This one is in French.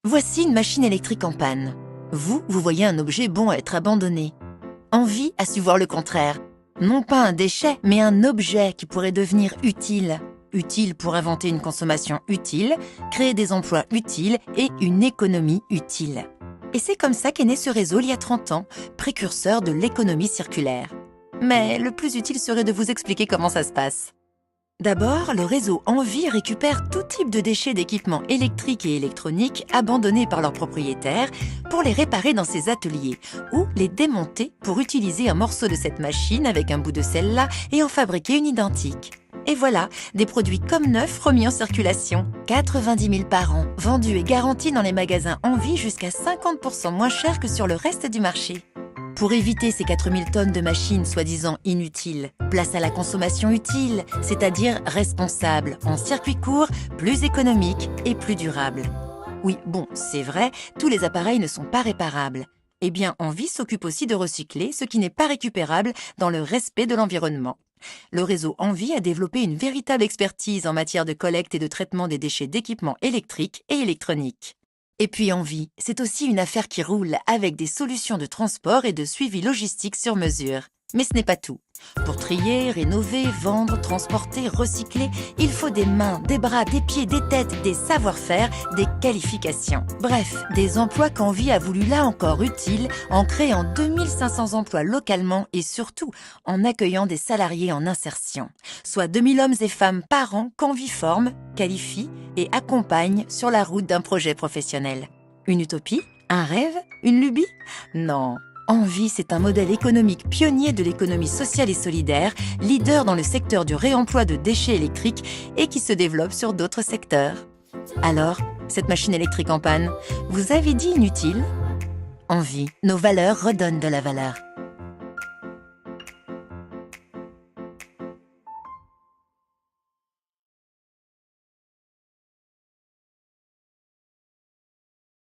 Voici une machine électrique en panne. Vous voyez un objet bon à être abandonné. Envie a su voir le contraire. Non pas un déchet, mais un objet qui pourrait devenir utile. Utile pour inventer une consommation utile, créer des emplois utiles et une économie utile. Et c'est comme ça qu'est né ce réseau il y a 30 ans, précurseur de l'économie circulaire. Mais le plus utile serait de vous expliquer comment ça se passe. D'abord, le réseau Envie récupère tout type de déchets d'équipements électriques et électroniques abandonnés par leurs propriétaires pour les réparer dans ses ateliers ou les démonter pour utiliser un morceau de cette machine avec un bout de celle-là et en fabriquer une identique. Et voilà, des produits comme neufs remis en circulation. 90 000 par an, vendus et garantis dans les magasins Envie jusqu'à 50% moins cher que sur le reste du marché. Pour éviter ces 4000 tonnes de machines soi-disant inutiles, place à la consommation utile, c'est-à-dire responsable, en circuit court, plus économique et plus durable. Oui, bon, c'est vrai, tous les appareils ne sont pas réparables. Eh bien, Envie s'occupe aussi de recycler ce qui n'est pas récupérable dans le respect de l'environnement. Le réseau Envie a développé une véritable expertise en matière de collecte et de traitement des déchets d'équipements électriques et électroniques. Et puis Envie, c'est aussi une affaire qui roule avec des solutions de transport et de suivi logistique sur mesure. Mais ce n'est pas tout. Pour trier, rénover, vendre, transporter, recycler, il faut des mains, des bras, des pieds, des têtes, des savoir-faire, des qualifications. Bref, des emplois qu'Envie a voulu là encore utiles en créant 2500 emplois localement et surtout en accueillant des salariés en insertion. Soit 2000 hommes et femmes par an qu'Envie forme, qualifie et accompagne sur la route d'un projet professionnel. Une utopie? Un rêve? Une lubie? Non. Envie, c'est un modèle économique pionnier de l'économie sociale et solidaire, leader dans le secteur du réemploi de déchets électriques et qui se développe sur d'autres secteurs. Alors, cette machine électrique en panne, vous avez dit inutile? Envie, nos valeurs redonnent de la valeur.